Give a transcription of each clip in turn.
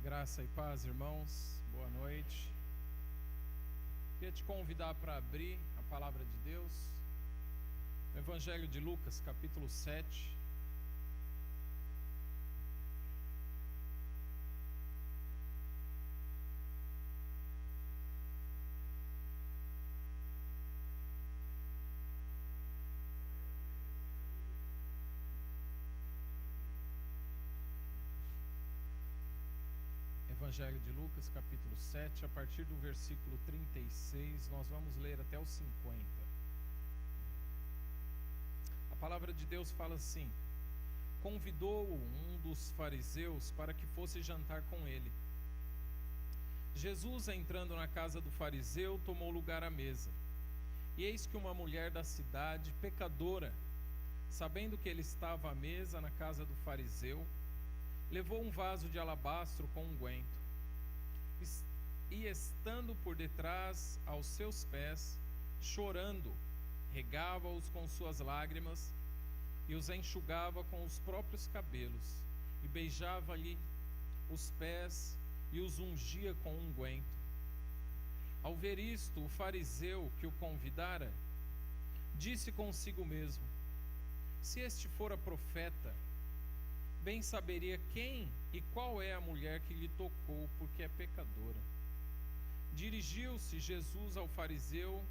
Graça e paz, irmãos, boa noite. Queria te convidar para abrir a palavra de Deus no Evangelho de Lucas, capítulo 7. Evangelho de Lucas, capítulo 7, a partir do versículo 36, nós vamos ler até o 50. A palavra de Deus fala assim: convidou-o um dos fariseus para que fosse jantar com ele. Jesus, entrando na casa do fariseu, tomou lugar à mesa. E eis que uma mulher da cidade, pecadora, sabendo que ele estava à mesa na casa do fariseu, levou um vaso de alabastro com unguento, e estando por detrás aos seus pés, chorando, regava-os com suas lágrimas, e os enxugava com os próprios cabelos, e beijava-lhe os pés, e os ungia com unguento. Ao ver isto, o fariseu que o convidara, disse consigo mesmo: se este fora profeta, bem saberia quem e qual é a mulher que lhe tocou, porque é pecadora. Dirigiu-se Jesus ao fariseu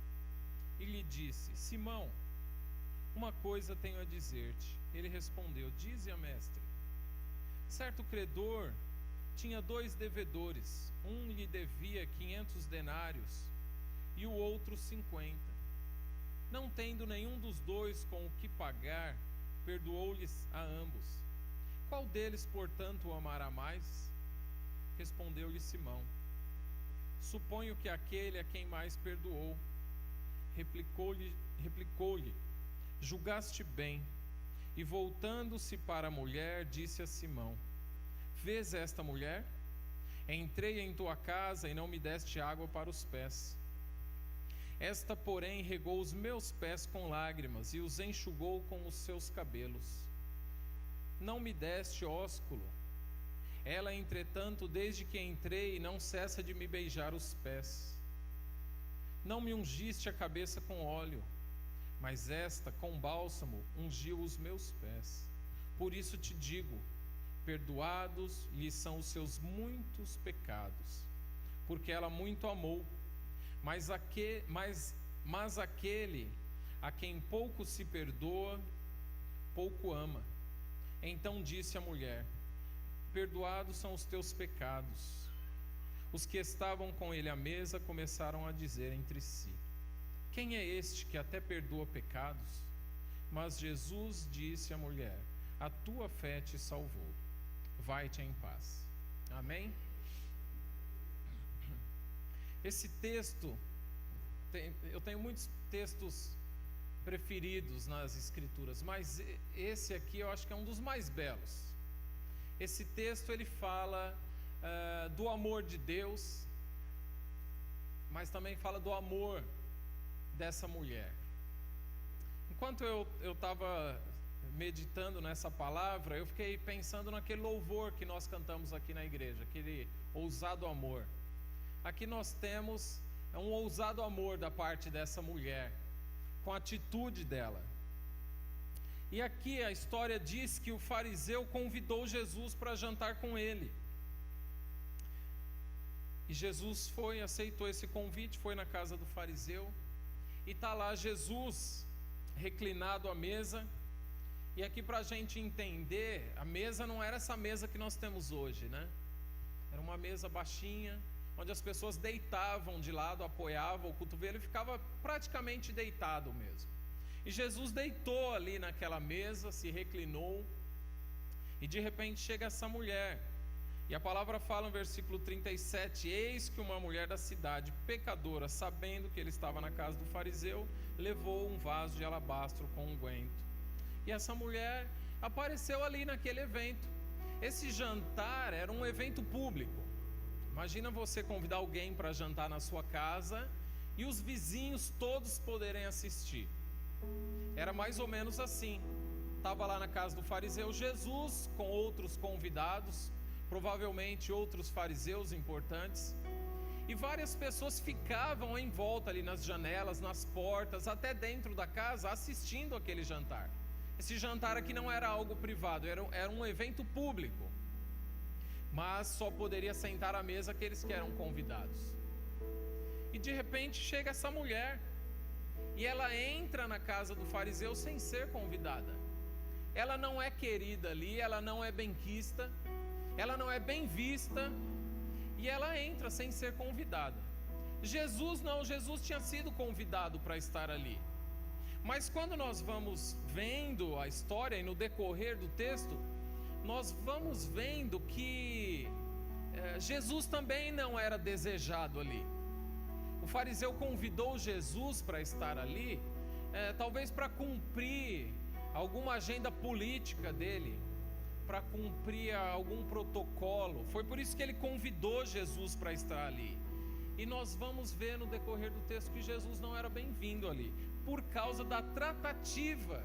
e lhe disse: Simão, uma coisa tenho a dizer-te. Ele respondeu: dize-a, mestre. Certo credor tinha 2 devedores. Um lhe devia 500 denários e o outro 50. Não tendo nenhum dos 2 com o que pagar, perdoou-lhes a ambos. Qual deles, portanto, o amará mais? Respondeu-lhe Simão: suponho que aquele a quem mais perdoou. Replicou-lhe: julgaste bem. E voltando-se para a mulher, disse a Simão: vês esta mulher? Entrei em tua casa e não me deste água para os pés. Esta, porém, regou os meus pés com lágrimas e os enxugou com os seus cabelos. Não me deste ósculo. Ela, entretanto, desde que entrei, não cessa de me beijar os pés. Não me ungiste a cabeça com óleo, mas esta, com bálsamo, ungiu os meus pés. Por isso te digo: perdoados lhe são os seus muitos pecados, porque ela muito amou. Mas aquele a quem pouco se perdoa, pouco ama. Então disse a mulher: perdoados são os teus pecados. Os que estavam com ele à mesa começaram a dizer entre si: quem é este que até perdoa pecados? Mas Jesus disse à mulher: a tua fé te salvou. Vai-te em paz. Amém? Esse texto, eu tenho muitos textos preferidos nas escrituras, mas esse aqui eu acho que é um dos mais belos. Esse texto ele fala do amor de Deus, mas também fala do amor dessa mulher. Enquanto eu estava meditando nessa palavra, eu fiquei pensando naquele louvor que nós cantamos aqui na igreja, aquele ousado amor. Aqui nós temos um ousado amor da parte dessa mulher, com a atitude dela. E aqui a história diz que o fariseu convidou Jesus para jantar com ele. E Jesus aceitou esse convite, foi na casa do fariseu, e está lá Jesus reclinado à mesa. E aqui, para a gente entender, a mesa não era essa mesa que nós temos hoje, né? Era uma mesa baixinha, onde as pessoas deitavam de lado, apoiavam o cotovelo e ficava praticamente deitado mesmo. E Jesus deitou ali naquela mesa, se reclinou, e de repente chega essa mulher. E a palavra fala no versículo 37: eis que uma mulher da cidade, pecadora, sabendo que ele estava na casa do fariseu, levou um vaso de alabastro com unguento. E essa mulher apareceu ali naquele evento. Esse jantar era um evento público. Imagina você convidar alguém para jantar na sua casa e os vizinhos todos poderem assistir. Era mais ou menos assim. Estava lá na casa do fariseu Jesus com outros convidados, provavelmente outros fariseus importantes, e várias pessoas ficavam em volta ali nas janelas, nas portas, até dentro da casa, assistindo aquele jantar. Esse jantar aqui não era algo privado, era um evento público, mas só poderia sentar à mesa aqueles que eram convidados. E de repente chega essa mulher, e ela entra na casa do fariseu sem ser convidada. Ela não é querida ali, ela não é benquista, ela não é bem vista, e ela entra sem ser convidada. Jesus não, Jesus tinha sido convidado para estar ali. Mas quando nós vamos vendo a história e no decorrer do texto, nós vamos vendo que Jesus também não era desejado ali. O fariseu convidou Jesus para estar ali, talvez para cumprir alguma agenda política dele, para cumprir algum protocolo. Foi por isso que ele convidou Jesus para estar ali. E nós vamos ver no decorrer do texto que Jesus não era bem-vindo ali, por causa da tratativa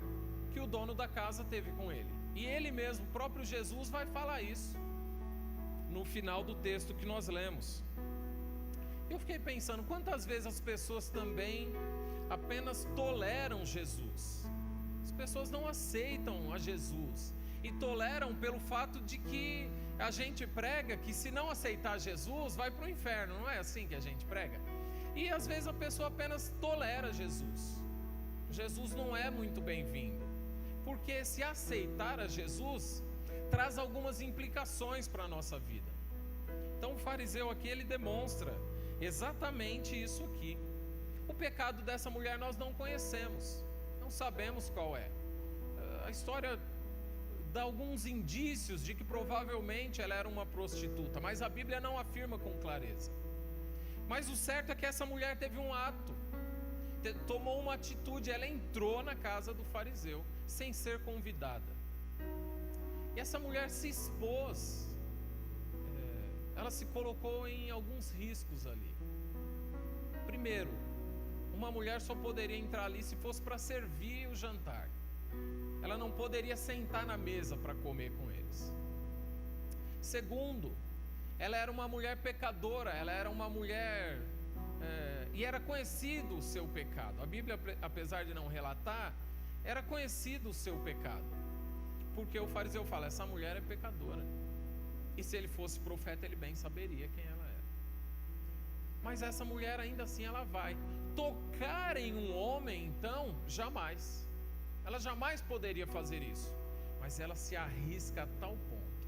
que o dono da casa teve com ele. E ele mesmo, o próprio Jesus, vai falar isso no final do texto que nós lemos. Eu fiquei pensando, quantas vezes as pessoas também apenas toleram Jesus. As pessoas não aceitam a Jesus e toleram pelo fato de que a gente prega que se não aceitar Jesus vai para o inferno. Não é assim que a gente prega? E às vezes a pessoa apenas tolera Jesus. Jesus não é muito bem-vindo, porque se aceitar a Jesus traz algumas implicações para a nossa vida. Então o fariseu aqui, ele demonstra exatamente isso aqui. O pecado dessa mulher nós não conhecemos, não sabemos qual é. A história dá alguns indícios de que provavelmente ela era uma prostituta, mas a Bíblia não afirma com clareza. Mas o certo é que essa mulher teve um ato, tomou uma atitude, ela entrou na casa do fariseu sem ser convidada. E essa mulher se expôs, ela se colocou em alguns riscos ali. Primeiro, uma mulher só poderia entrar ali se fosse para servir o jantar. Ela não poderia sentar na mesa para comer com eles. Segundo, ela era uma mulher pecadora, ela era uma mulher, e era conhecido o seu pecado. A Bíblia, apesar de não relatar, era conhecido o seu pecado, porque o fariseu fala, essa mulher é pecadora, e se ele fosse profeta ele bem saberia quem ela era. Mas essa mulher ainda assim ela vai tocar em um homem, então jamais. Ela jamais poderia fazer isso, mas ela se arrisca a tal ponto.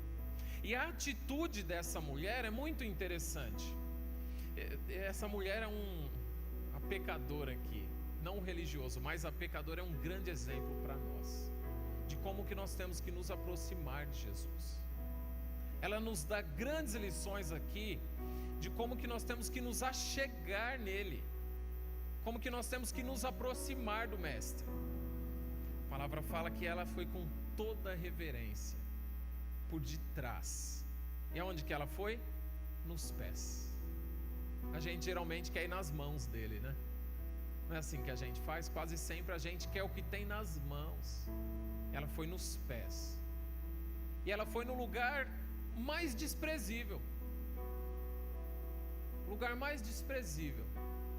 E a atitude dessa mulher é muito interessante. Essa mulher é a pecadora aqui, não o religioso, mas a pecadora é um grande exemplo para nós, de como que nós temos que nos aproximar de Jesus. Ela nos dá grandes lições aqui, de como que nós temos que nos achegar nele, como que nós temos que nos aproximar do Mestre. A palavra fala que ela foi com toda reverência, por detrás. E aonde que ela foi? Nos pés. A gente geralmente quer ir nas mãos dele, né? Não é assim que a gente faz? Quase sempre a gente quer o que tem nas mãos. Ela foi nos pés. E ela foi no lugar mais desprezível. Lugar mais desprezível.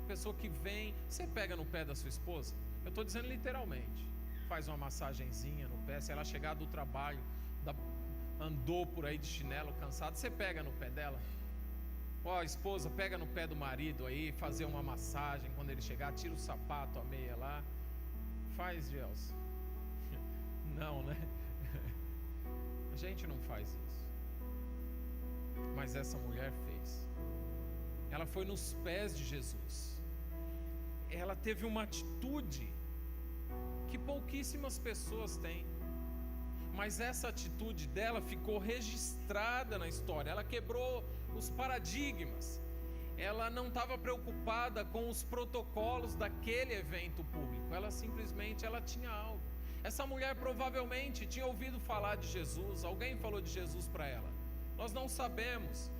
Pessoa que vem, você pega no pé da sua esposa? Eu estou dizendo literalmente. Faz uma massagenzinha no pé. Se ela chegar do trabalho, andou por aí de chinelo, cansado, você pega no pé dela. Ó, esposa, pega no pé do marido aí, fazer uma massagem. Quando ele chegar, tira o sapato, a meia lá. Faz, Gelson. Não, né? A gente não faz isso. Mas essa mulher fez. Ela foi nos pés de Jesus. Ela teve uma atitude que pouquíssimas pessoas têm. Mas essa atitude dela ficou registrada na história. Ela quebrou os paradigmas. Ela não estava preocupada com os protocolos daquele evento público. Ela simplesmente tinha algo. Essa mulher provavelmente tinha ouvido falar de Jesus. Alguém falou de Jesus para ela. Nós não sabemos.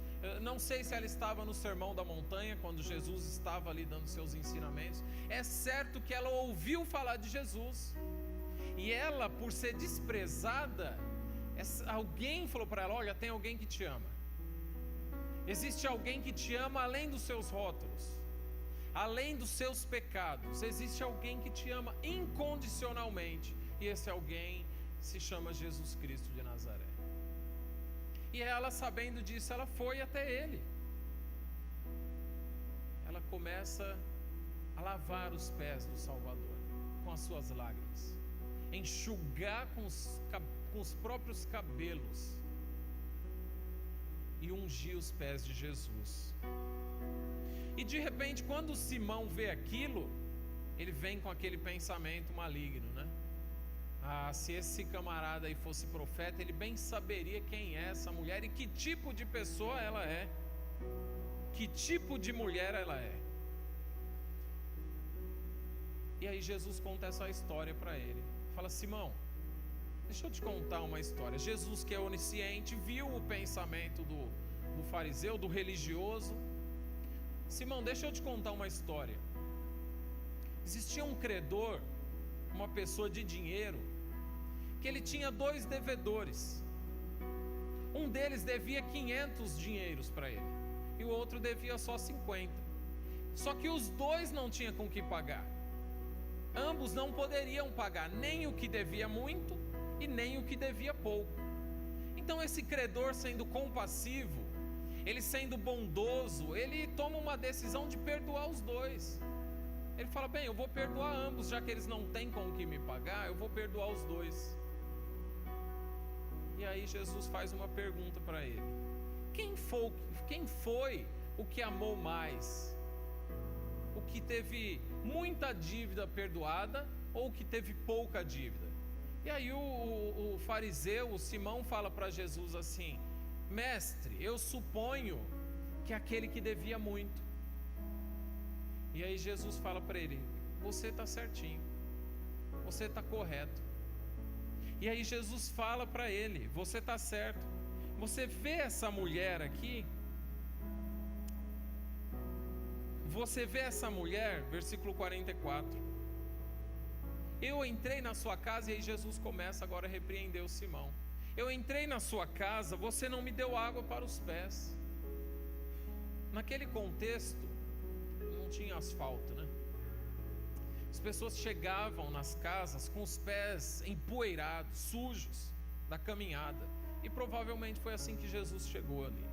Não sei se ela estava no Sermão da Montanha, quando Jesus estava ali dando seus ensinamentos. É certo que ela ouviu falar de Jesus. E ela, por ser desprezada, Alguém falou para ela: olha, tem alguém que te ama. Existe alguém que te ama além dos seus rótulos, além dos seus pecados. Existe alguém que te ama incondicionalmente. E esse alguém se chama Jesus Cristo de Nazaré. E ela, sabendo disso, ela foi até ele. Ela começa a lavar os pés do Salvador com as suas lágrimas, enxugar com os próprios cabelos e ungir os pés de Jesus. E de repente, quando Simão vê aquilo, ele vem com aquele pensamento maligno, né? Se esse camarada aí fosse profeta, ele bem saberia quem é essa mulher e que tipo de pessoa ela é, que tipo de mulher ela é. E aí Jesus conta essa história para ele. Fala: Simão, deixa eu te contar uma história. Jesus, que é onisciente, viu o pensamento do fariseu, do religioso. Simão, deixa eu te contar uma história. Existia um credor, uma pessoa de dinheiro, que ele tinha 2 devedores. Um deles devia 500 dinheiros para ele, e o outro devia só 50. Só que os 2 não tinham com que pagar. Ambos não poderiam pagar nem o que devia muito e nem o que devia pouco. Então esse credor, sendo compassivo, ele sendo bondoso, ele toma uma decisão de perdoar os 2. Ele fala: bem, eu vou perdoar ambos, já que eles não têm com o que me pagar, eu vou perdoar os 2. E aí Jesus faz uma pergunta para ele: quem foi o que amou mais? O que teve muita dívida perdoada ou o que teve pouca dívida? E aí o fariseu, o Simão, fala para Jesus assim: mestre, eu suponho que aquele que devia muito. E aí Jesus fala para ele: você está certinho, você está correto. E aí Jesus fala para ele: você está certo. Você vê essa mulher aqui? Você vê essa mulher? Versículo 44. Eu entrei na sua casa, e aí Jesus começa agora a repreender o Simão. Eu entrei na sua casa, você não me deu água para os pés. Naquele contexto, não tinha asfalto, né? As pessoas chegavam nas casas com os pés empoeirados, sujos da caminhada. E provavelmente foi assim que Jesus chegou ali.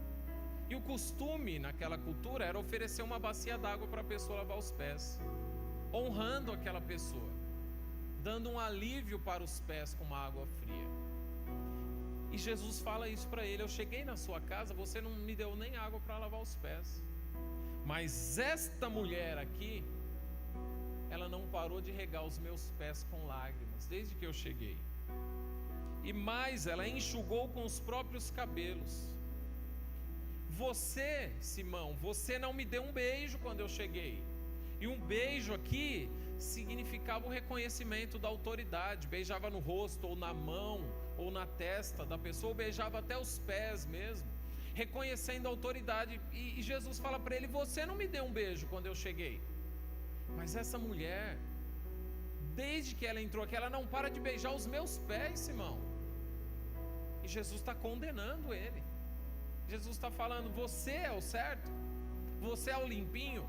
E o costume naquela cultura era oferecer uma bacia d'água para a pessoa lavar os pés, honrando aquela pessoa, dando um alívio para os pés com uma água fria. E Jesus fala isso para ele: eu cheguei na sua casa, você não me deu nem água para lavar os pés. Mas esta mulher aqui, ela não parou de regar os meus pés com lágrimas desde que eu cheguei. E mais, ela enxugou com os próprios cabelos. Você, Simão, você não me deu um beijo quando eu cheguei. E um beijo aqui significava o reconhecimento da autoridade. Beijava no rosto, ou na mão, ou na testa da pessoa, ou beijava até os pés mesmo, reconhecendo a autoridade. E Jesus fala para ele: você não me deu um beijo quando eu cheguei. Mas essa mulher, desde que ela entrou aqui, ela não para de beijar os meus pés, Simão. E Jesus está condenando ele. Jesus está falando: você é o certo, você é o limpinho,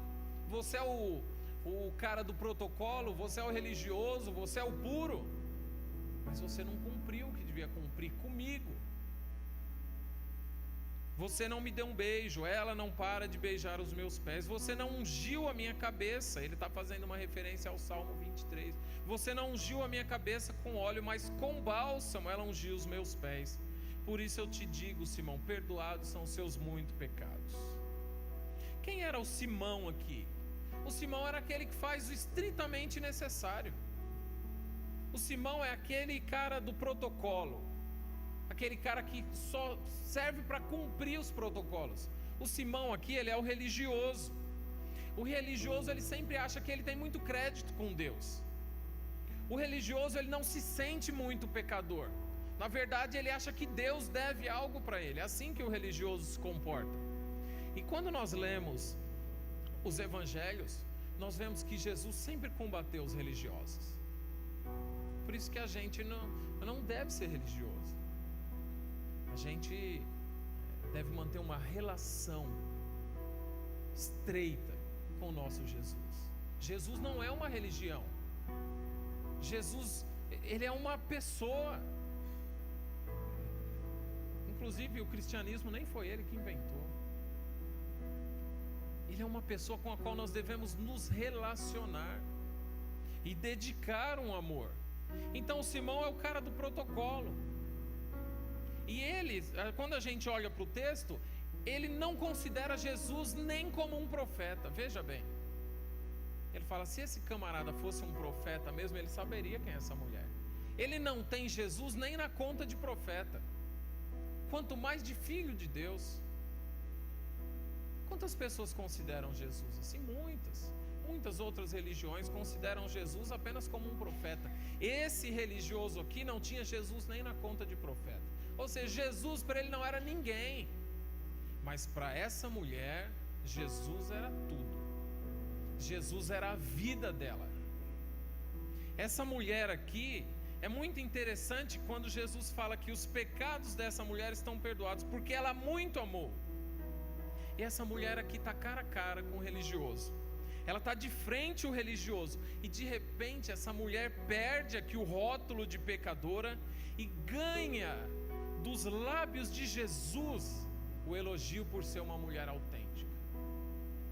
você é o cara do protocolo, você é o religioso, você é o puro, mas você não cumpriu o que devia cumprir comigo. Você não me deu um beijo, ela não para de beijar os meus pés. Você não ungiu a minha cabeça. Ele está fazendo uma referência ao Salmo 23. Você não ungiu a minha cabeça com óleo, mas com bálsamo ela ungiu os meus pés. Por isso eu te digo, Simão, perdoados são os seus muitos pecados. Quem era o Simão aqui? O Simão era aquele que faz o estritamente necessário. O Simão é aquele cara do protocolo, aquele cara que só serve para cumprir os protocolos. O Simão aqui, ele é o religioso. O religioso, ele sempre acha que ele tem muito crédito com Deus. O religioso, ele não se sente muito pecador. Na verdade, ele acha que Deus deve algo para ele. É assim que o religioso se comporta. E quando nós lemos os evangelhos, nós vemos que Jesus sempre combateu os religiosos. Por isso que a gente não deve ser religioso. a gente deve manter uma relação estreita com o nosso Jesus. Jesus não é uma religião. Jesus, ele é uma pessoa. Inclusive o cristianismo nem foi ele que inventou. Ele é uma pessoa com a qual nós devemos nos relacionar e dedicar um amor. Então o Simão é o cara do protocolo. E ele, quando a gente olha para o texto, ele não considera Jesus nem como um profeta. Veja bem, ele fala, se esse camarada fosse um profeta mesmo, ele saberia quem é essa mulher. Ele não tem Jesus nem na conta de profeta, quanto mais de filho de Deus. Quantas pessoas consideram Jesus assim? Muitas outras religiões consideram Jesus apenas como um profeta. Esse religioso aqui não tinha Jesus nem na conta de profeta. Ou seja, Jesus para ele não era ninguém. Mas para essa mulher, Jesus era tudo. Jesus era a vida dela. Essa mulher aqui, é muito interessante quando Jesus fala que os pecados dessa mulher estão perdoados, porque ela muito amou. E essa mulher aqui está cara a cara com o religioso. Ela está de frente ao religioso. E de repente essa mulher perde aqui o rótulo de pecadora e ganha dos lábios de Jesus o elogio por ser uma mulher autêntica.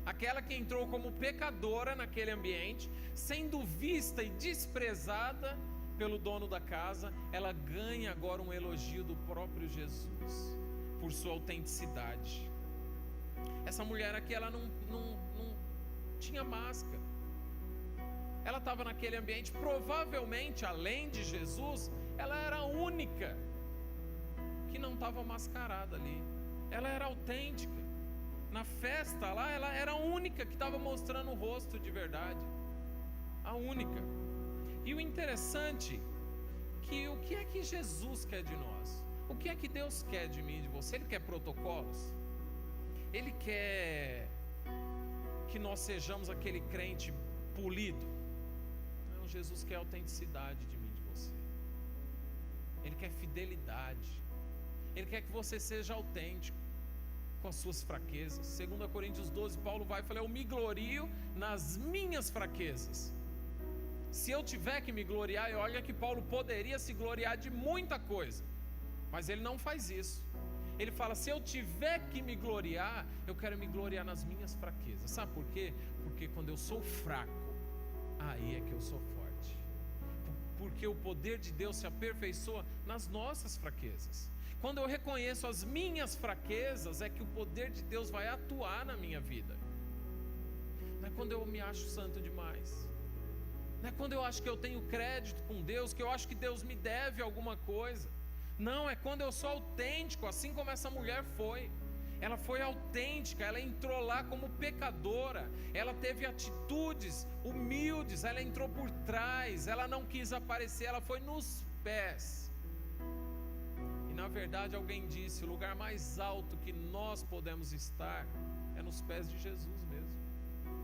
Aquela que entrou como pecadora naquele ambiente, sendo vista e desprezada pelo dono da casa, ela ganha agora um elogio do próprio Jesus por sua autenticidade. Essa mulher aqui, ela não tinha máscara. Ela estava naquele ambiente, provavelmente, além de Jesus, ela era a única que não estava mascarada ali. Ela era autêntica. Na festa lá, ela era a única que estava mostrando o rosto de verdade. A única. E o interessante, que o que é que Jesus quer de nós? O que é que Deus quer de mim e de você? Ele quer protocolos? Ele quer que nós sejamos aquele crente polido? Não, Jesus quer autenticidade de mim e de você. Ele quer fidelidade. Ele quer que você seja autêntico com as suas fraquezas. 2 Coríntios 12, Paulo vai falar, eu me glorio nas minhas fraquezas. Se eu tiver que me gloriar, e olha que Paulo poderia se gloriar de muita coisa, mas ele não faz isso. Ele fala, se eu tiver que me gloriar, eu quero me gloriar nas minhas fraquezas. Sabe por quê? Porque quando eu sou fraco, aí é que eu sou forte. Porque o poder de Deus se aperfeiçoa nas nossas fraquezas. Quando eu reconheço as minhas fraquezas, é que o poder de Deus vai atuar na minha vida. Não é quando eu me acho santo demais. Não é quando eu acho que eu tenho crédito com Deus, que eu acho que Deus me deve alguma coisa. Não, é quando eu sou autêntico, assim como essa mulher foi. Ela foi autêntica, ela entrou lá como pecadora, ela teve atitudes humildes, ela entrou por trás, ela não quis aparecer, ela foi nos pés. E na verdade alguém disse, o lugar mais alto que nós podemos estar é nos pés de Jesus mesmo.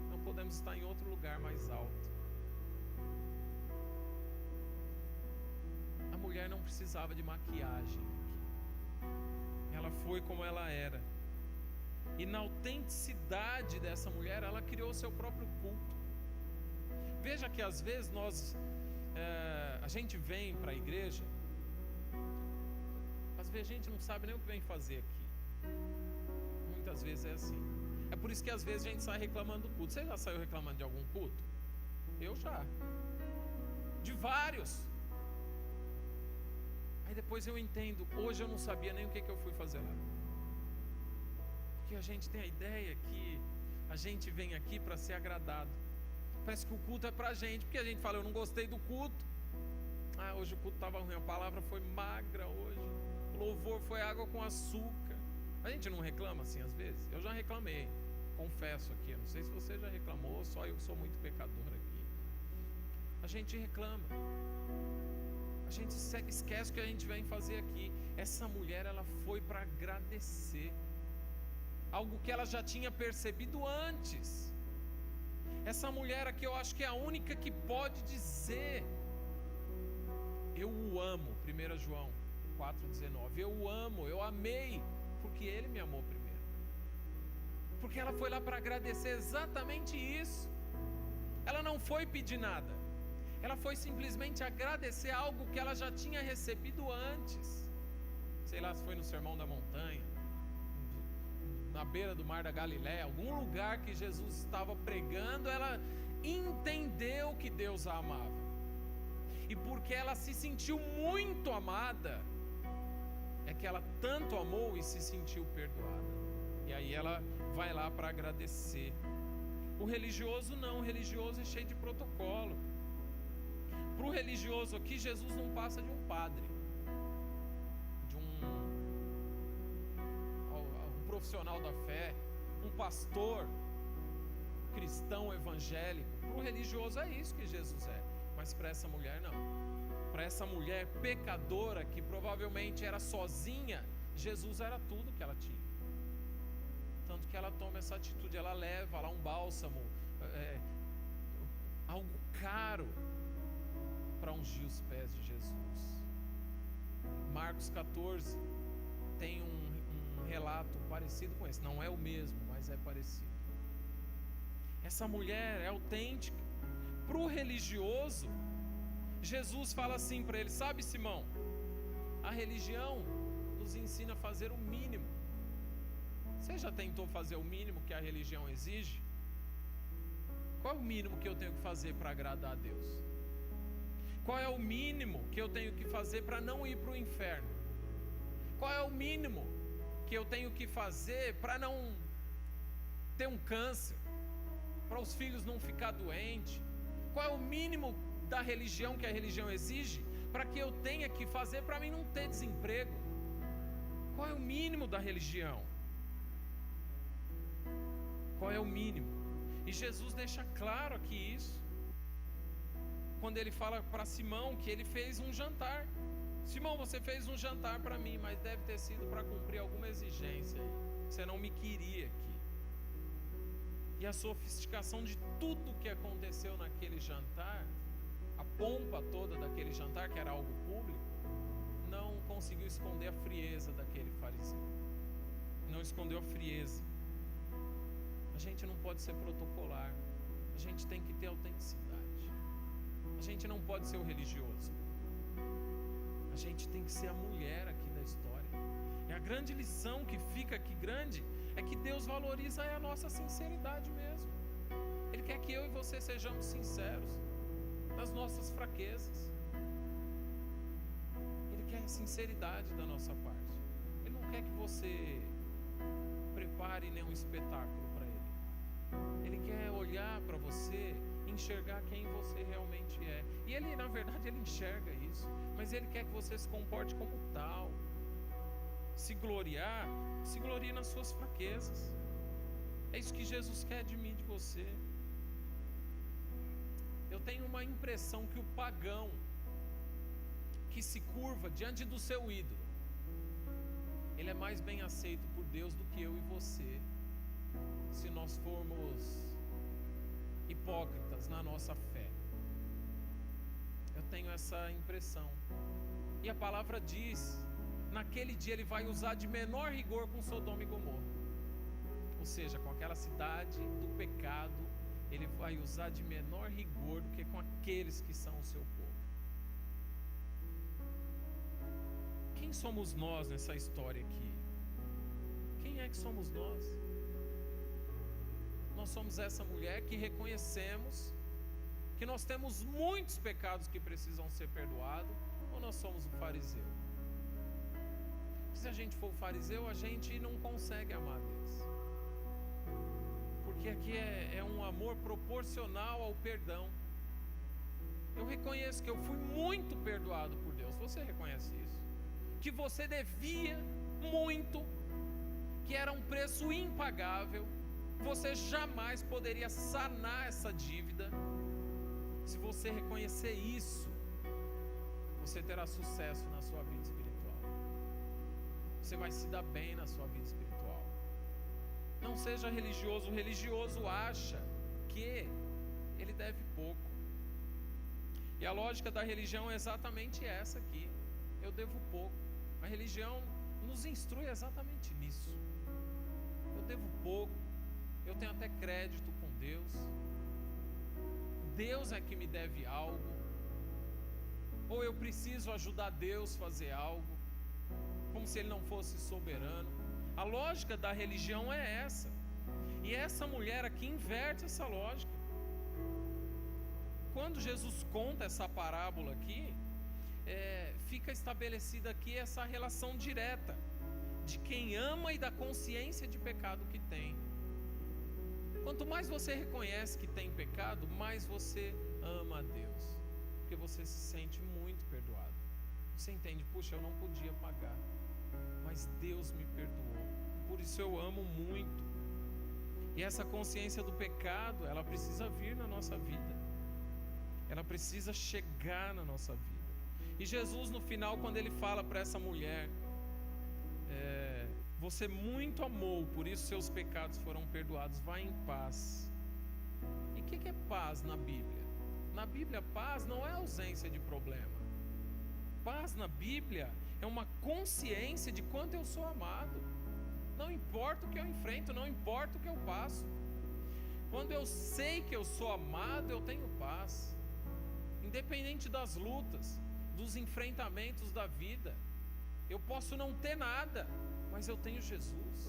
Não podemos estar em outro lugar mais alto. A mulher não precisava de maquiagem aqui. Ela foi como ela era. E na autenticidade dessa mulher, ela criou seu próprio culto. Veja que às vezes a gente vem para a igreja, às vezes a gente não sabe nem o que vem fazer aqui. Muitas vezes é assim. É por isso que às vezes a gente sai reclamando do culto. Você já saiu reclamando de algum culto? Eu já. De vários. Aí depois eu entendo, hoje eu não sabia nem o que eu fui fazer lá. Porque a gente tem a ideia que a gente vem aqui para ser agradado. Parece que o culto é pra gente, porque a gente fala, eu não gostei do culto. Hoje o culto estava ruim, a palavra foi magra hoje. O louvor foi água com açúcar. A gente não reclama assim às vezes? Eu já reclamei, confesso aqui. Eu não sei se você já reclamou, só eu que sou muito pecador aqui. A gente reclama. A gente esquece o que a gente vem fazer aqui. Essa mulher, ela foi para agradecer algo que ela já tinha percebido antes. Essa mulher aqui, eu acho que é a única que pode dizer, eu o amo, 1 João. 4,19. Eu o amo, eu amei, porque ele me amou primeiro. Porque ela foi lá para agradecer exatamente isso. Ela não foi pedir nada. Ela foi simplesmente agradecer algo que ela já tinha recebido antes. Sei lá se foi no Sermão da Montanha, na beira do mar da Galileia, algum lugar que Jesus estava pregando, ela entendeu que Deus a amava. E porque ela se sentiu muito amada, é que ela tanto amou e se sentiu perdoada. E aí ela vai lá para agradecer. O religioso não, o religioso é cheio de protocolo. Para o religioso aqui, Jesus não passa de um padre, de um profissional da fé, um pastor cristão evangélico. Para o religioso é isso que Jesus é, mas para essa mulher não. Para essa mulher pecadora que provavelmente era sozinha, Jesus era tudo que ela tinha. Tanto que ela toma essa atitude, ela leva lá um bálsamo, algo caro, para ungir os pés de Jesus. Marcos 14 tem um relato parecido com esse, não é o mesmo, mas é parecido. Essa mulher é autêntica. Para o religioso, Jesus fala assim para ele: sabe, Simão, a religião nos ensina a fazer o mínimo. Você já tentou fazer o mínimo que a religião exige? Qual é o mínimo que eu tenho que fazer para agradar a Deus? Qual é o mínimo que eu tenho que fazer para não ir para o inferno? Qual é o mínimo que eu tenho que fazer para não ter um câncer? Para os filhos não ficar doentes? Qual é o mínimo da religião que a religião exige para que eu tenha que fazer para mim não ter desemprego? Qual é o mínimo da religião? Qual é o mínimo? E Jesus deixa claro aqui isso, quando ele fala para Simão que ele fez um jantar. Simão, você fez um jantar para mim, mas deve ter sido para cumprir alguma exigência aí. Você não me queria aqui. E a sofisticação de tudo que aconteceu naquele jantar, a pompa toda daquele jantar, que era algo público, não conseguiu esconder a frieza daquele fariseu. Não escondeu a frieza. A gente não pode ser protocolar. A gente tem que ter autenticidade. A gente não pode ser o religioso. A gente tem que ser a mulher aqui da história. E a grande lição que fica aqui grande é que Deus valoriza a nossa sinceridade mesmo. Ele quer que eu e você sejamos sinceros nas nossas fraquezas. Ele quer sinceridade da nossa parte. Ele não quer que você prepare nenhum espetáculo para ele. Ele quer olhar para você, enxergar quem você realmente é. E ele, na verdade, ele enxerga isso, mas ele quer que você se comporte como tal. Se glorie nas suas fraquezas. É isso que Jesus quer de mim, de você. Eu tenho uma impressão que o pagão que se curva diante do seu ídolo, ele é mais bem aceito por Deus do que eu e você, se nós formos hipócritas na nossa fé. Eu tenho essa impressão. E a palavra diz: naquele dia ele vai usar de menor rigor com Sodoma e Gomorra. Ou seja, com aquela cidade do pecado, ele vai usar de menor rigor do que com aqueles que são o seu povo. Quem somos nós nessa história aqui? Quem é que somos nós? Nós somos essa mulher que reconhecemos que nós temos muitos pecados que precisam ser perdoados, ou nós somos o fariseu? Se a gente for o fariseu, a gente não consegue amar Deus, porque aqui é um amor proporcional ao perdão. Eu reconheço que eu fui muito perdoado por Deus. Você reconhece isso? Que você devia muito, que era um preço impagável. Você jamais poderia sanar essa dívida. Se você reconhecer isso, você terá sucesso na sua vida espiritual. Você vai se dar bem na sua vida espiritual. Não seja religioso. O religioso acha que ele deve pouco. E a lógica da religião é exatamente essa aqui: eu devo pouco. A religião nos instrui exatamente nisso. Eu devo pouco, eu tenho até crédito com Deus, Deus é que me deve algo, ou eu preciso ajudar Deus a fazer algo, como se Ele não fosse soberano. A lógica da religião é essa, e essa mulher aqui inverte essa lógica. Quando Jesus conta essa parábola aqui, fica estabelecida aqui essa relação direta de quem ama e da consciência de pecado que tem. Quanto mais você reconhece que tem pecado, mais você ama a Deus, porque você se sente muito perdoado. Você entende, puxa, eu não podia pagar, mas Deus me perdoou, por isso eu amo muito. E essa consciência do pecado, ela precisa vir na nossa vida, ela precisa chegar na nossa vida. E Jesus, no final, quando Ele fala para essa mulher, você muito amou, por isso seus pecados foram perdoados, vá em paz. E o que é paz na Bíblia? Na Bíblia, paz não é ausência de problema. Paz na Bíblia é uma consciência de quanto eu sou amado. Não importa o que eu enfrento, não importa o que eu passo. Quando eu sei que eu sou amado, eu tenho paz. Independente das lutas, dos enfrentamentos da vida. Eu posso não ter nada, mas eu tenho Jesus.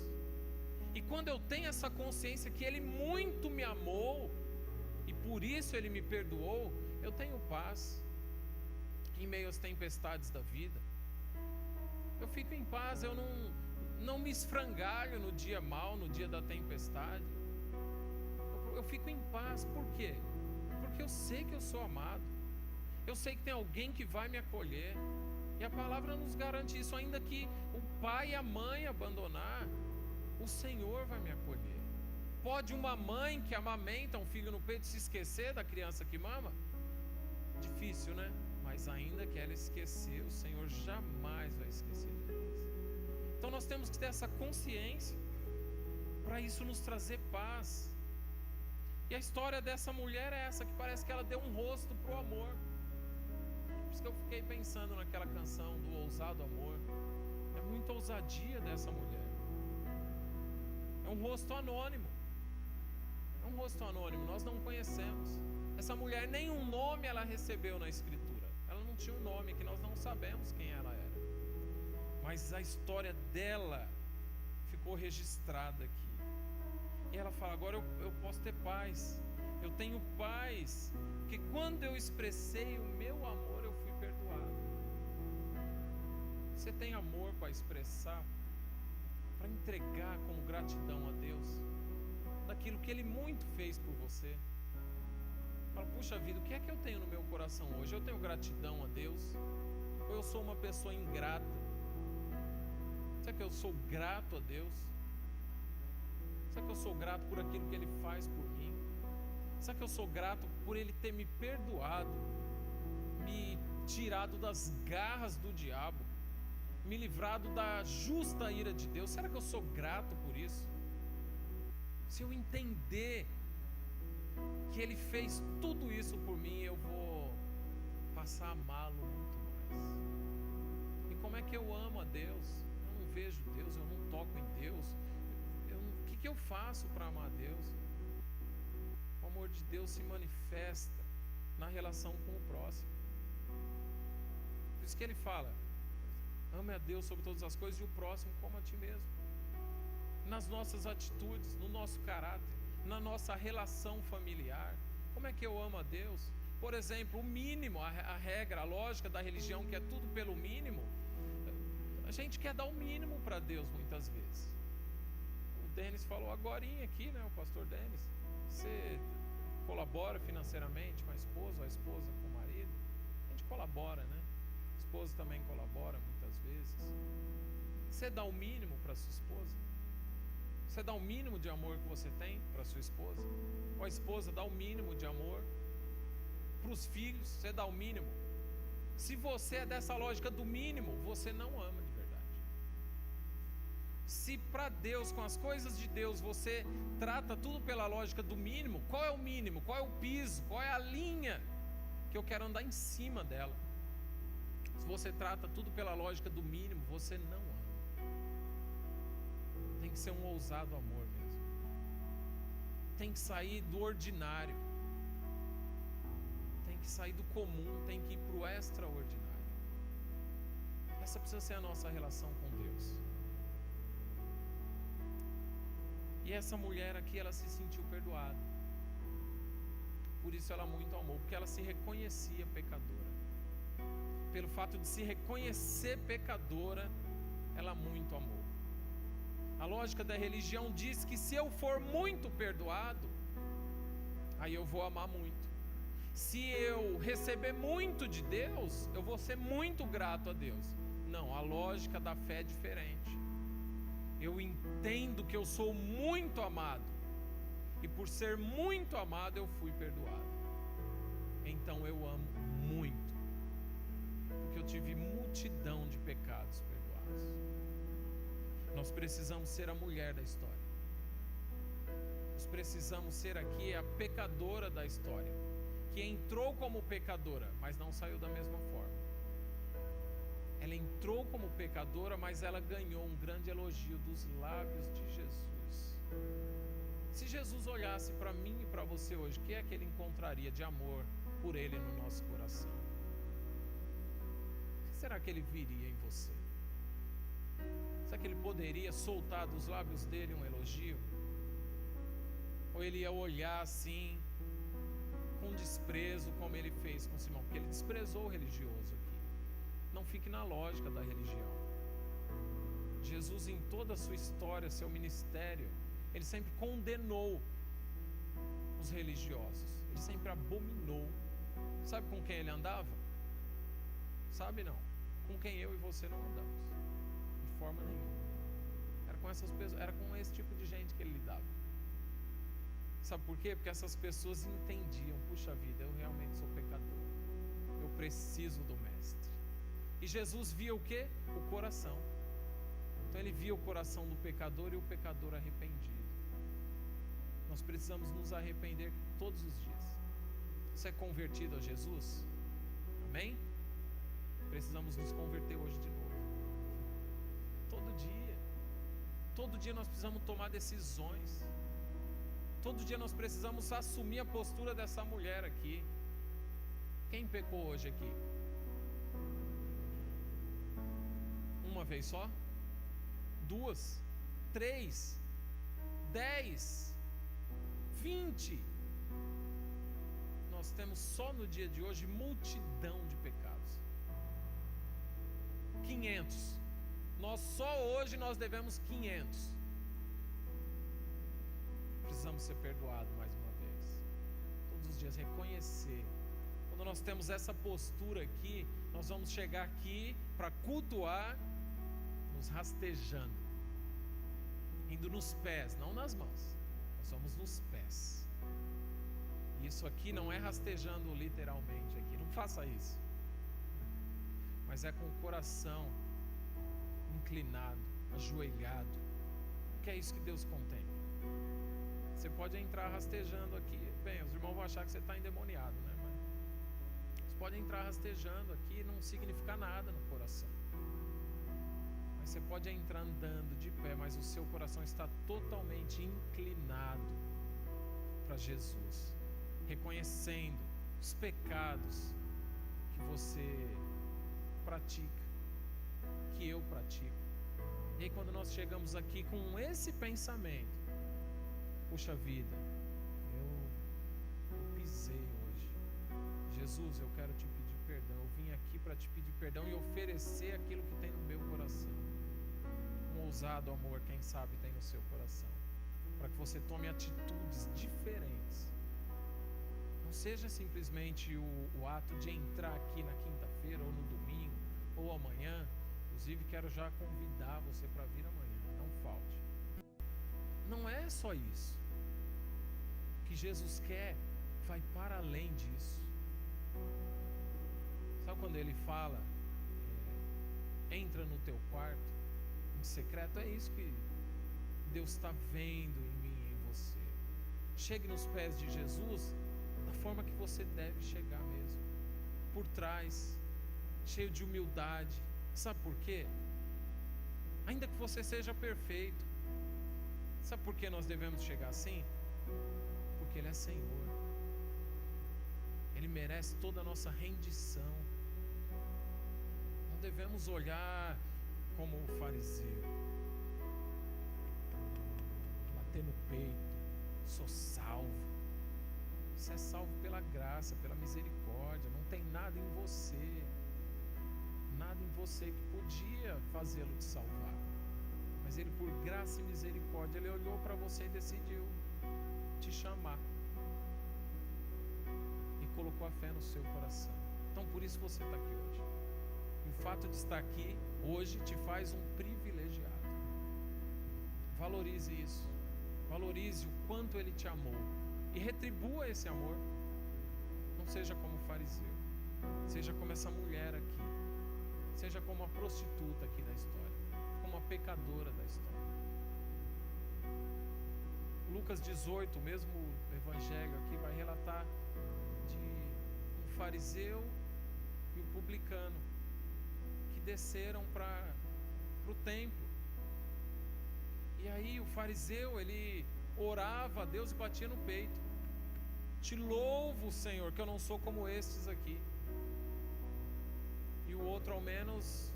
E quando eu tenho essa consciência que Ele muito me amou e por isso Ele me perdoou, eu tenho paz em meio às tempestades da vida. Eu fico em paz, eu não me esfrangalho no dia mau, no dia da tempestade. Eu fico em paz, por quê? Porque eu sei que eu sou amado, eu sei que tem alguém que vai me acolher. E a palavra nos garante isso, ainda que o pai e a mãe abandonar, o Senhor vai me acolher. Pode uma mãe que amamenta um filho no peito se esquecer da criança que mama? Difícil, né? Mas ainda que ela esquecer, o Senhor jamais vai esquecer de nós. Então nós temos que ter essa consciência, para isso nos trazer paz. E a história dessa mulher é essa, que parece que ela deu um rosto para o amor. Por isso que eu fiquei pensando naquela canção do ousado amor. É muita ousadia dessa mulher. É um rosto anônimo. É um rosto anônimo, nós não conhecemos. Essa mulher, nenhum nome ela recebeu na Escritura. Ela não tinha um nome, que nós não sabemos quem ela era. Mas a história dela ficou registrada aqui. E ela fala, agora eu posso ter paz. Eu tenho paz, porque quando eu expressei o meu amor, eu fui perdoado. Você tem amor para expressar, para entregar como gratidão a Deus, daquilo que Ele muito fez por você? Fala, puxa vida, o que é que eu tenho no meu coração hoje? Eu tenho gratidão a Deus? Ou eu sou uma pessoa ingrata? Será que eu sou grato a Deus? Será que eu sou grato por aquilo que Ele faz por mim? Será que eu sou grato por Ele ter me perdoado, me tirado das garras do diabo, me livrado da justa ira de Deus? Será que eu sou grato por isso? Se eu entender que Ele fez tudo isso por mim, eu vou passar a amá-lo muito mais. E como é que eu amo a Deus? Eu não vejo Deus, eu não toco em Deus. O que eu faço para amar a Deus? O amor de Deus se manifesta na relação com o próximo. Por isso que Ele fala, ame a Deus sobre todas as coisas e o próximo como a ti mesmo. Nas nossas atitudes, no nosso caráter, na nossa relação familiar. Como é que eu amo a Deus? Por exemplo, o mínimo, a regra, a lógica da religião, que é tudo pelo mínimo. A gente quer dar o mínimo para Deus muitas vezes. O Denis falou agorinha aqui, né? O pastor Denis. Você colabora financeiramente com a esposa com o marido? A gente colabora, né? A esposa também colabora muitas vezes. Você dá o mínimo para sua esposa? Você dá o mínimo de amor que você tem para sua esposa? Ou a esposa dá o mínimo de amor? Para os filhos, você dá o mínimo? Se você é dessa lógica do mínimo, você não ama de verdade. Se para Deus, com as coisas de Deus, você trata tudo pela lógica do mínimo, qual é o mínimo? Qual é o piso? Qual é a linha que eu quero andar em cima dela? Se você trata tudo pela lógica do mínimo, você não ama. Tem que ser um ousado amor mesmo. Tem que sair do ordinário. Tem que sair do comum, tem que ir para o extraordinário. Essa precisa ser a nossa relação com Deus. E essa mulher aqui, ela se sentiu perdoada. Por isso ela muito amou, porque ela se reconhecia pecadora. Pelo fato de se reconhecer pecadora, ela muito amou. A lógica da religião diz que se eu for muito perdoado, aí eu vou amar muito. Se eu receber muito de Deus, eu vou ser muito grato a Deus. Não, a lógica da fé é diferente. Eu entendo que eu sou muito amado, e por ser muito amado eu fui perdoado. Então eu amo muito, porque eu tive multidão de pecados perdoados. Nós precisamos ser a mulher da história. Nós precisamos ser aqui a pecadora da história, que entrou como pecadora, mas não saiu da mesma forma. Ela entrou como pecadora, mas ela ganhou um grande elogio dos lábios de Jesus. Se Jesus olhasse para mim e para você hoje, o que é que ele encontraria de amor por ele no nosso coração? O que será que ele viria em você? Será que ele poderia soltar dos lábios dele um elogio? Ou ele ia olhar assim, com desprezo, como ele fez com Simão? Porque ele desprezou o religioso aqui. Não fique na lógica da religião. Jesus, em toda a sua história, seu ministério, ele sempre condenou os religiosos. Ele sempre abominou. Sabe com quem ele andava? Sabe não? Com quem eu e você não andamos. De forma nenhuma. Era com essas pessoas, era com esse tipo de gente que ele lidava. Sabe por quê? Porque essas pessoas entendiam: puxa vida, eu realmente sou pecador. Eu preciso do mestre. E Jesus via o quê? O coração. Então ele via o coração do pecador e o pecador arrependido. Nós precisamos nos arrepender todos os dias. Você é convertido a Jesus? Amém? Precisamos nos converter hoje de novo. Todo dia. Todo dia nós precisamos tomar decisões. Todo dia nós precisamos assumir a postura dessa mulher aqui. Quem pecou hoje aqui? Uma vez só? 2, 3, 10, 20. Nós temos só no dia de hoje multidão de pecados. 500. Só hoje nós devemos 500. Precisamos ser perdoados mais uma vez. Todos os dias reconhecer. Quando nós temos essa postura aqui, nós vamos chegar aqui para cultuar nos rastejando, indo nos pés, não nas mãos. Nós somos nos pés. Isso aqui não é rastejando literalmente aqui, não faça isso. Mas é com o coração inclinado, ajoelhado, que é isso que Deus contempla. Você pode entrar rastejando aqui, bem, os irmãos vão achar que você está endemoniado, né? Mas você pode entrar rastejando aqui, não significa nada no coração. Você pode entrar andando de pé, mas o seu coração está totalmente inclinado para Jesus, reconhecendo os pecados que você pratica, que eu pratico. E aí quando nós chegamos aqui com esse pensamento, puxa vida, eu pisei hoje. Jesus, eu quero te pedir perdão. Eu vim aqui para te pedir perdão e oferecer aquilo que tem no meu coração. Um ousado amor, quem sabe, tem no seu coração, para que você tome atitudes diferentes. Não seja simplesmente o ato de entrar aqui na quinta-feira, ou no domingo, ou amanhã. Inclusive quero já convidar você para vir amanhã, não falte. Não é só isso. O que Jesus quer vai para além disso. Sabe quando ele fala, entra no teu quarto em secreto? É isso que Deus está vendo em mim e em você. Chegue nos pés de Jesus da forma que você deve chegar mesmo, por trás, cheio de humildade. Sabe por quê? Ainda que você seja perfeito, sabe por que nós devemos chegar assim? Porque Ele é Senhor. Ele merece toda a nossa rendição. Não devemos olhar como o fariseu, bater no peito, sou salvo. Você é salvo pela graça, pela misericórdia. Não tem nada em você, nada em você que podia fazê-lo te salvar. Mas Ele, por graça e misericórdia, Ele olhou para você e decidiu te chamar e colocou a fé no seu coração. Então por isso você está aqui hoje. E o fato de estar aqui hoje te faz um privilegiado. Valorize isso. Valorize o quanto Ele te amou e retribua esse amor. Não seja como o fariseu, seja como essa mulher aqui, seja como a prostituta aqui da história, como a pecadora da história. Lucas 18, o mesmo evangelho aqui, vai relatar de um fariseu e um publicano que desceram para o templo. E aí o fariseu, ele orava a Deus e batia no peito: te louvo, Senhor, que eu não sou como estes aqui. E o outro, ao menos,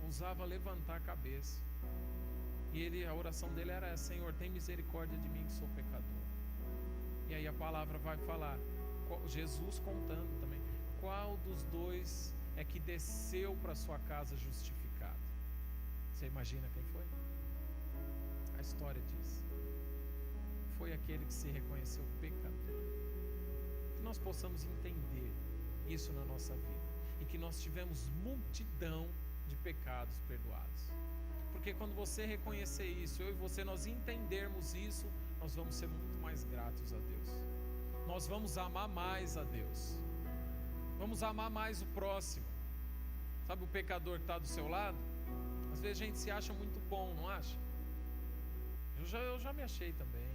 ousava levantar a cabeça. E a oração dele era essa: Senhor, tem misericórdia de mim que sou pecador. E aí a palavra vai falar, Jesus contando também, qual dos dois é que desceu para sua casa justificado? Você imagina quem foi? A história diz: foi aquele que se reconheceu pecador. Que nós possamos entender isso na nossa vida, e que nós tivemos multidão de pecados perdoados. Porque quando você reconhecer isso, eu e você, nós entendermos isso, nós vamos ser muito mais gratos a Deus. Nós vamos amar mais a Deus. Vamos amar mais o próximo. Sabe o pecador que está do seu lado? Às vezes a gente se acha muito bom, não acha? Eu já me achei também.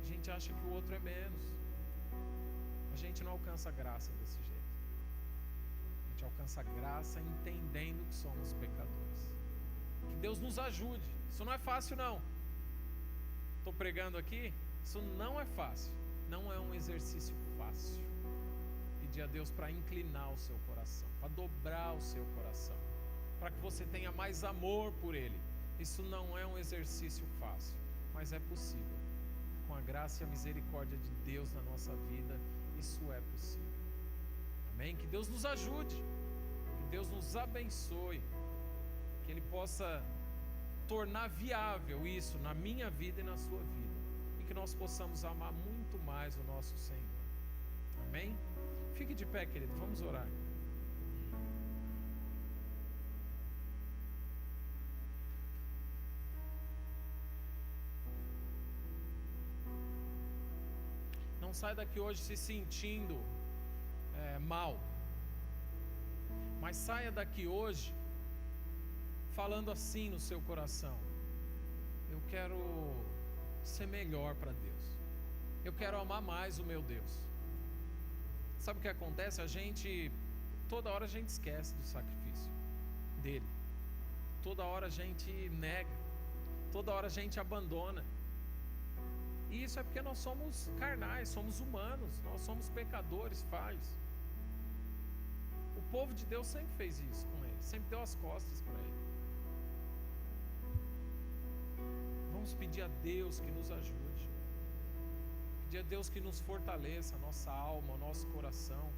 A gente acha que o outro é menos. A gente não alcança graça desse jeito. A gente alcança graça entendendo que somos pecadores. Que Deus nos ajude. Isso não é fácil, não. Estou pregando aqui, isso não é fácil. Não é um exercício fácil. Pedir a Deus para inclinar o seu coração, para dobrar o seu coração, para que você tenha mais amor por Ele. Isso não é um exercício fácil, mas é possível. Com a graça e a misericórdia de Deus na nossa vida, isso é possível. Amém? Que Deus nos ajude, que Deus nos abençoe, que Ele possa tornar viável isso na minha vida e na sua vida, e que nós possamos amar muito mais o nosso Senhor. Amém? Fique de pé, querido, vamos orar. Não sai daqui hoje se sentindo mal, mas saia daqui hoje falando assim no seu coração: eu quero ser melhor para Deus, eu quero amar mais o meu Deus. Sabe o que acontece? Toda hora a gente esquece do sacrifício dele, toda hora a gente nega, toda hora a gente abandona. E isso é porque nós somos carnais, somos humanos, nós somos pecadores, falhos. O povo de Deus sempre fez isso com Ele, sempre deu as costas para Ele. Vamos pedir a Deus que nos ajude, pedir a Deus que nos fortaleça a nossa alma, o nosso coração,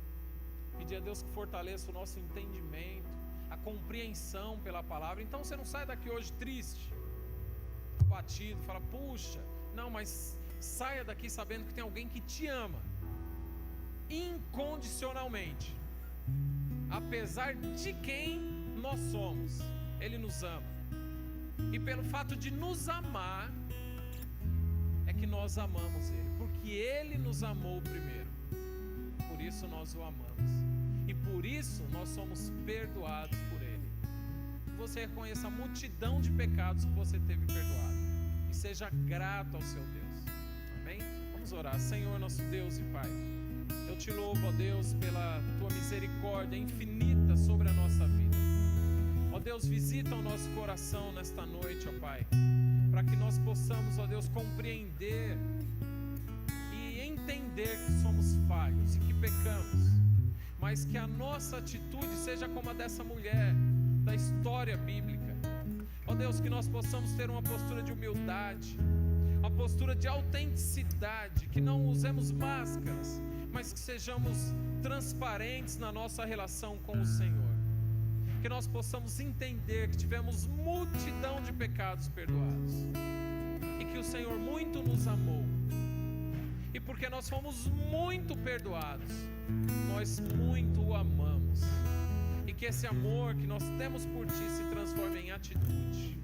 pedir a Deus que fortaleça o nosso entendimento, a compreensão pela palavra. Então você não sai daqui hoje triste, abatido, fala: puxa, não, mas saia daqui sabendo que tem alguém que te ama incondicionalmente, apesar de quem nós somos. Ele nos ama, e pelo fato de nos amar é que nós amamos Ele, porque Ele nos amou primeiro. Por isso nós o amamos, e por isso nós somos perdoados por Ele. Você reconheça a multidão de pecados que você teve perdoado e seja grato ao seu Deus. Amém? Vamos orar. Senhor, nosso Deus e Pai, eu Eu te louvo, ó Deus, pela tua misericórdia infinita sobre a nossa vida. Ó Deus, visita o nosso coração nesta noite, ó Pai, para que nós possamos, ó Deus, compreender e entender que somos falhos e que pecamos, mas que a nossa atitude seja como a dessa mulher da história bíblica. Ó Deus, que nós possamos ter uma postura de humildade, uma postura de autenticidade, que não usemos máscaras, mas que sejamos transparentes na nossa relação com o Senhor. Que nós possamos entender que tivemos multidão de pecados perdoados e que o Senhor muito nos amou, e porque nós fomos muito perdoados, nós muito o amamos, e que esse amor que nós temos por Ti se transforme em atitude.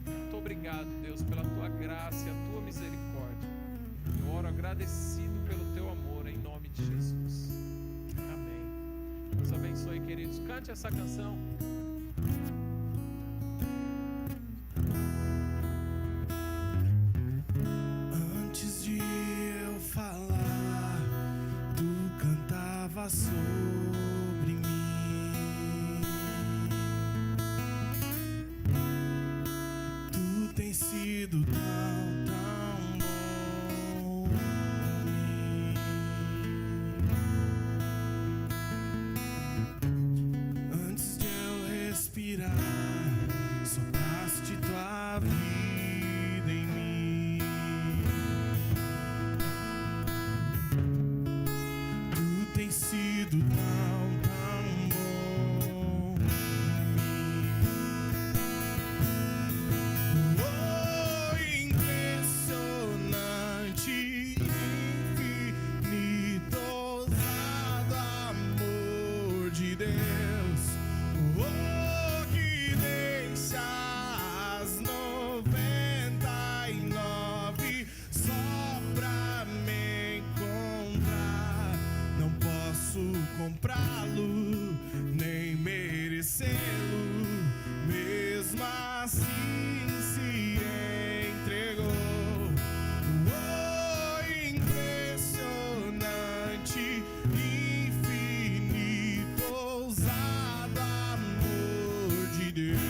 Muito obrigado, Deus, pela Tua graça e a Tua misericórdia. Eu oro agradecido pelo Teu amor, em nome de Jesus. Amém. Deus abençoe, queridos. Cante essa canção. Antes de eu falar, Tu cantava sobre mim. Tu tens sido tão, tão bom pra mim. Antes de eu respirar, sopraste Tua vida em mim. Tu tens sido tão, tão bom pra mim. Oh, impressionante, infinito, ousado amor de Deus. Oh, que deixa as 99 só pra me encontrar. Não posso comprá-lo, nem merecê-lo, mesmo assim se entregou. Oh, impressionante, infinito, ousado amor de Deus.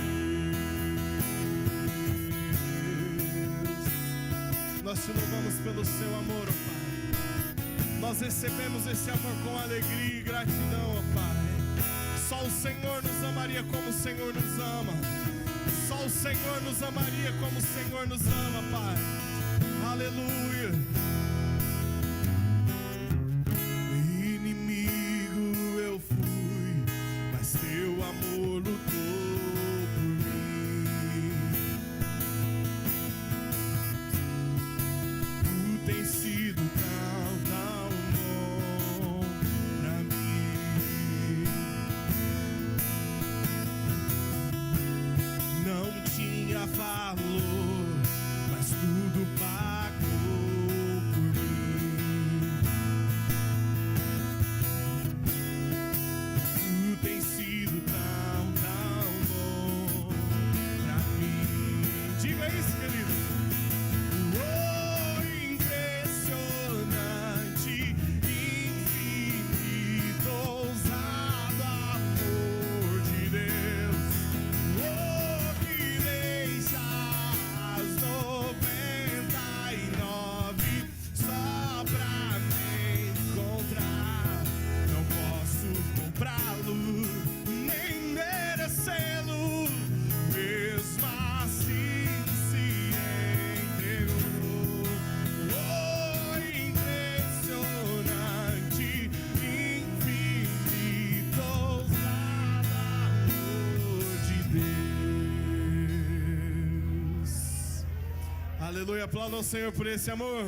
Nós te louvamos pelo Seu amor, ó Pai. Nós recebemos esse amor com alegria e gratidão, ó Pai. Só o Senhor nos amaria como o Senhor nos ama. Só o Senhor nos amaria como o Senhor nos ama, Pai. Aleluia. Inimigo eu fui, mas Teu amor lutou por mim. Tu tens sido tão, tão bom pra mim. Não tinha valor, mas tudo pagou por mim. Tu tens sido tão, tão bom pra mim. Diga isso, querido. Oh, impressionante, infinito, ousado amor de Deus. Oh, que deixa as 99 só pra me encontrar. Não posso comprá-lo, nem merecê-lo, mesmo assim se entregou. Oh, impressionante, infinito, ousado amor de Deus. Aleluia, aplauda ao Senhor por esse amor.